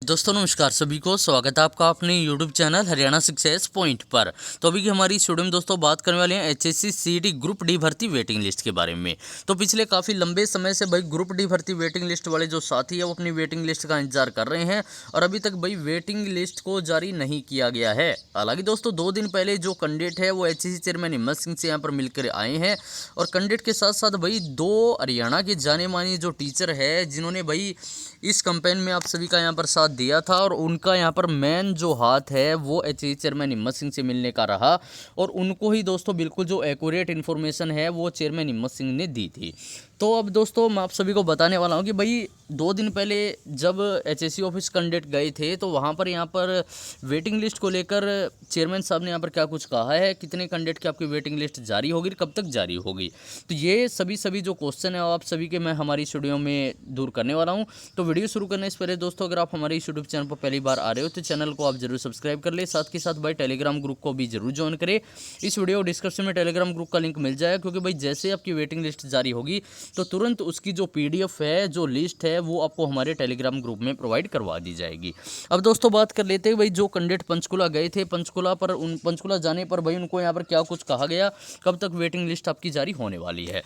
दोस्तों नमस्कार, सभी को स्वागत है आपका अपने YouTube channel Haryana success point पर। तो अभी की हमारी इस वीडियो में दोस्तों बात करने वाले हैं एचएससी सीईटी ग्रुप डी भर्ती वेटिंग लिस्ट के बारे में। तो पिछले काफ़ी लंबे समय से भाई ग्रुप डी भर्ती वेटिंग लिस्ट वाले जो साथी है वो अपनी वेटिंग लिस्ट का इंतजार कर रहे हैं और अभी तक भाई वेटिंग लिस्ट को जारी नहीं किया गया है। हालांकि दोस्तों 2 दिन पहले जो कैंडिडेट है वो एचएससी चेयरमैन हिम्मत सिंह से यहाँ पर मिलकर आए हैं और कैंडिडेट के साथ साथ भाई 2 हरियाणा के जाने माने जो टीचर है जिन्होंने भाई इस कैंपेन में आप सभी का यहाँ पर साथ दिया था और उनका यहाँ पर मेन जो हाथ है वो एचईसी चेयरमैन हिम्मत सिंह से मिलने का रहा और उनको ही दोस्तों बिल्कुल जो एक्यूरेट इन्फॉर्मेशन है वो चेयरमैन हिम्मत सिंह ने दी थी। तो अब दोस्तों मैं आप सभी को बताने वाला हूँ कि भाई 2 दिन पहले जब एचएससी ऑफिस कैंडिडेट गए थे तो वहाँ पर यहाँ पर वेटिंग लिस्ट को लेकर चेयरमैन साहब ने यहाँ पर क्या कुछ कहा है, कितने कैंडिडेट की आपकी वेटिंग लिस्ट जारी होगी, कब तक जारी होगी। तो ये सभी जो क्वेश्चन है आप सभी के मैं हमारी इस वीडियो में दूर करने वाला हूँ। तो वीडियो शुरू करने से पहले दोस्तों अगर आप हमारे इस यूट्यूब चैनल पर पहली बार आ रहे हो तो चैनल को आप जरूर सब्सक्राइब कर ले, साथ के साथ भाई टेलीग्राम ग्रुप को भी जरूर ज्वाइन करें। इस वीडियो डिस्क्रिप्शन में टेलीग्राम ग्रुप का लिंक मिल जाएगा क्योंकि भाई जैसे आपकी वेटिंग लिस्ट जारी होगी तो तुरंत उसकी जो पीडीएफ है, जो लिस्ट है वो आपको हमारे टेलीग्राम ग्रुप में प्रोवाइड करवा दी जाएगी। अब दोस्तों बात कर लेते हैं भाई जो कैंडिडेट पंचकुला गए थे, पंचकुला जाने पर भाई उनको यहाँ पर क्या कुछ कहा गया, कब तक वेटिंग लिस्ट आपकी जारी होने वाली है।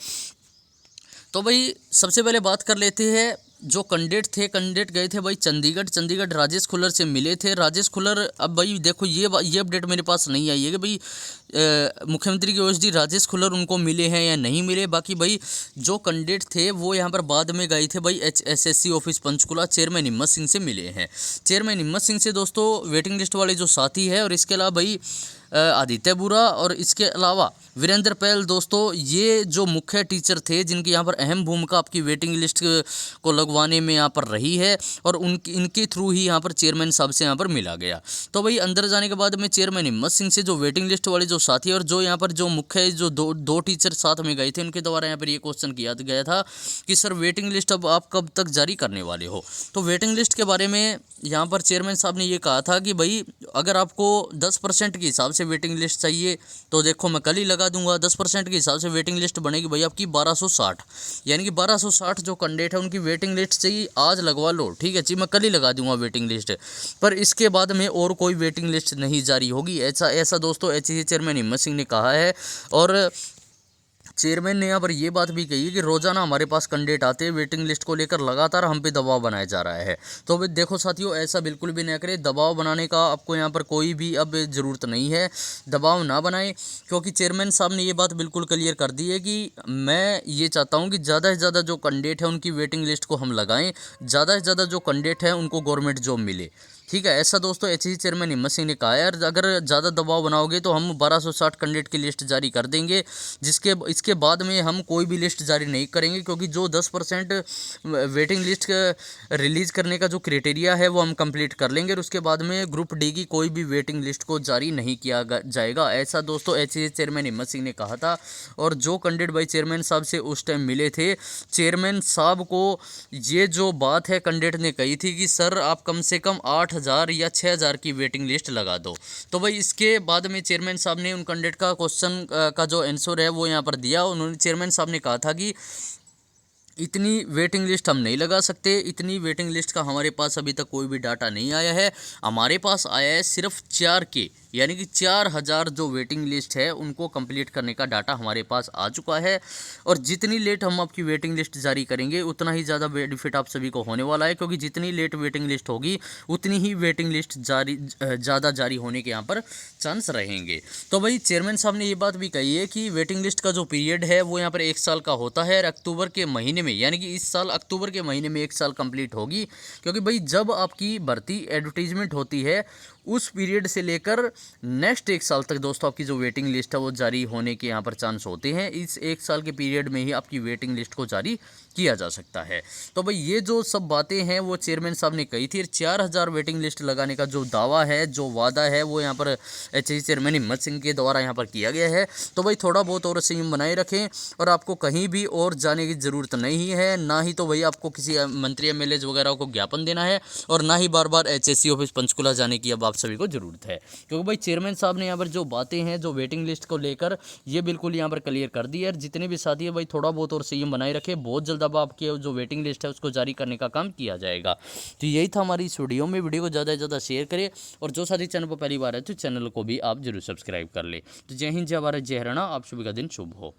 तो भाई सबसे पहले बात कर लेते हैं जो कैंडिडेट गए थे भाई चंडीगढ़ राजेश खुल्लर से मिले थे। राजेश खुल्लर, अब भाई देखो ये अपडेट मेरे पास नहीं आई है कि भाई मुख्यमंत्री के ओएसडी राजेश खुल्लर उनको मिले हैं या नहीं मिले। बाकी भाई जो कैंडिडेट थे वो यहाँ पर बाद में गए थे भाई एसएससी ऑफिस पंचकुला चेयरमैन हिम्मत सिंह से मिले हैं। चेयरमैन हिम्मत सिंह से दोस्तों वेटिंग लिस्ट वाले जो साथी है और इसके अलावा भाई आदित्य बुरा और इसके अलावा वीरेंद्र पहल दोस्तों ये जो मुख्य टीचर थे जिनकी यहाँ पर अहम भूमिका आपकी वेटिंग लिस्ट को लगवाने में यहाँ पर रही है और इनके थ्रू ही यहाँ पर चेयरमैन साहब से यहाँ पर मिला गया। तो भाई अंदर जाने के बाद में चेयरमैन हिम्मत सिंह से जो वेटिंग लिस्ट वाले जो साथी और जो यहाँ पर जो मुख्य जो दो टीचर साथ में गए थे उनके द्वारा यहाँ पर ये क्वेश्चन किया गया था कि सर वेटिंग लिस्ट अब आप कब तक जारी करने वाले हो। तो वेटिंग लिस्ट के बारे में यहाँ पर चेयरमैन साहब ने ये कहा था कि भाई अगर आपको 10% के हिसाब से वेटिंग लिस्ट चाहिए तो देखो मैं कल ही लगा दूंगा। 10% के हिसाब से वेटिंग लिस्ट बनेगी भाई आपकी 1260, यानी कि 1260 जो कैंडिडेट है उनकी वेटिंग लिस्ट चाहिए आज लगवा लो, ठीक है जी, मैं कल ही लगा दूंगा वेटिंग लिस्ट। पर इसके बाद में और कोई वेटिंग लिस्ट नहीं जारी होगी, ऐसा दोस्तों एचईसी चेयरमैन हिम्मत सिंह ने कहा है। और चेयरमैन ने यहाँ पर ये बात भी कही है कि रोजाना हमारे पास कैंडिडेट आते हैं, वेटिंग लिस्ट को लेकर लगातार हम पे दबाव बनाया जा रहा है। तो भाई देखो साथियों, ऐसा बिल्कुल भी ना करें, दबाव बनाने का आपको यहाँ पर कोई भी अब ज़रूरत नहीं है, दबाव ना बनाएं क्योंकि चेयरमैन साहब ने ये बात बिल्कुल क्लियर कर दी है कि मैं ये चाहता हूँ कि ज़्यादा से ज़्यादा जो कैंडिडेट है उनकी वेटिंग लिस्ट को हम लगाएँ, ज़्यादा से ज़्यादा जो कैंडिडेट है उनको गवर्नमेंट जॉब मिले, ठीक है। ऐसा दोस्तों एचईसी चेयरमैन हिम्मत सिंह ने कहा है। अगर ज़्यादा दबाव बनाओगे तो हम 1260 कैंडिडेट की लिस्ट जारी कर देंगे, इसके बाद में हम कोई भी लिस्ट जारी नहीं करेंगे क्योंकि जो 10% वेटिंग लिस्ट रिलीज़ करने का जो क्राइटेरिया है वो हम कंप्लीट कर लेंगे और उसके बाद में ग्रुप डी की कोई भी वेटिंग लिस्ट को जारी नहीं किया जाएगा। ऐसा दोस्तों एचईसी चेयरमैन हिम्मत सिंह ने कहा था। और जो कैंडिडेट भाई चेयरमैन साहब से उस टाइम मिले थे, चेयरमैन साहब को ये जो बात है कैंडिडेट ने कही थी कि सर आप कम से कम 8,000 या 6,000 की वेटिंग लिस्ट लगा दो। तो भाई इसके बाद में चेयरमैन साहब ने उन कैंडिडेट का क्वेश्चन का जो आंसर है वो यहाँ पर दिया। उन्होंने चेयरमैन साहब ने कहा था कि इतनी वेटिंग लिस्ट हम नहीं लगा सकते, इतनी वेटिंग लिस्ट का हमारे पास अभी तक कोई भी डाटा नहीं आया है। हमारे पास आया है सिर्फ 4 के, यानी कि 4,000 जो वेटिंग लिस्ट है उनको कंप्लीट करने का डाटा हमारे पास आ चुका है। और जितनी लेट हम आपकी वेटिंग लिस्ट जारी करेंगे उतना ही ज़्यादा बेनिफिट आप सभी को होने वाला है क्योंकि जितनी लेट वेटिंग लिस्ट होगी उतनी ही वेटिंग लिस्ट ज़्यादा जारी होने के यहाँ पर चांस रहेंगे। तो भाई चेयरमैन साहब ने ये बात भी कही है कि वेटिंग लिस्ट का जो पीरियड है वो यहाँ पर 1 साल का होता है और अक्टूबर के महीने में, यानी कि इस साल अक्टूबर के महीने में 1 साल कंप्लीट होगी क्योंकि भाई जब आपकी भर्ती एडवर्टीजमेंट होती है उस पीरियड से लेकर नेक्स्ट 1 साल तक दोस्तों आपकी जो वेटिंग लिस्ट है वो जारी होने के यहाँ पर चांस होते हैं। इस 1 साल के पीरियड में ही आपकी वेटिंग लिस्ट को जारी किया जा सकता है। तो भाई ये जो सब बातें हैं वो चेयरमैन साहब ने कही थी। 4,000 वेटिंग लिस्ट लगाने का जो दावा है, जो वादा है वो यहाँ पर एचईसी चेयरमैन हिम्मत सिंह के द्वारा यहाँ पर किया गया है। तो भाई थोड़ा बहुत और संयम बनाए रखें और आपको कहीं भी और जाने की ज़रूरत नहीं है, ना ही तो भाई आपको किसी मंत्री एमएलए वगैरह को ज्ञापन देना है और ना ही बार बार एचएससी ऑफिस पंचकुला जाने की अब आप सभी को ज़रूरत है क्योंकि भाई चेयरमैन साहब ने यहाँ पर जो बातें हैं जो वेटिंग लिस्ट को लेकर ये बिल्कुल यहाँ पर क्लियर कर दी है। जितने भी साथी है भाई थोड़ा बहुत और संयम बनाए रखें, बहुत जल्द जल्द अब आपकी जो वेटिंग लिस्ट है उसको जारी करने का काम किया जाएगा। तो यही था हमारी इस वीडियो में। वीडियो को ज़्यादा से ज़्यादा शेयर करें और जो साथी चैनल पर पहली बार है तो चैनल को भी आप जरूर सब्सक्राइब कर ले। तो जय हिंद, जय भारत, जय हरियाणा। आप सभी का दिन शुभ हो।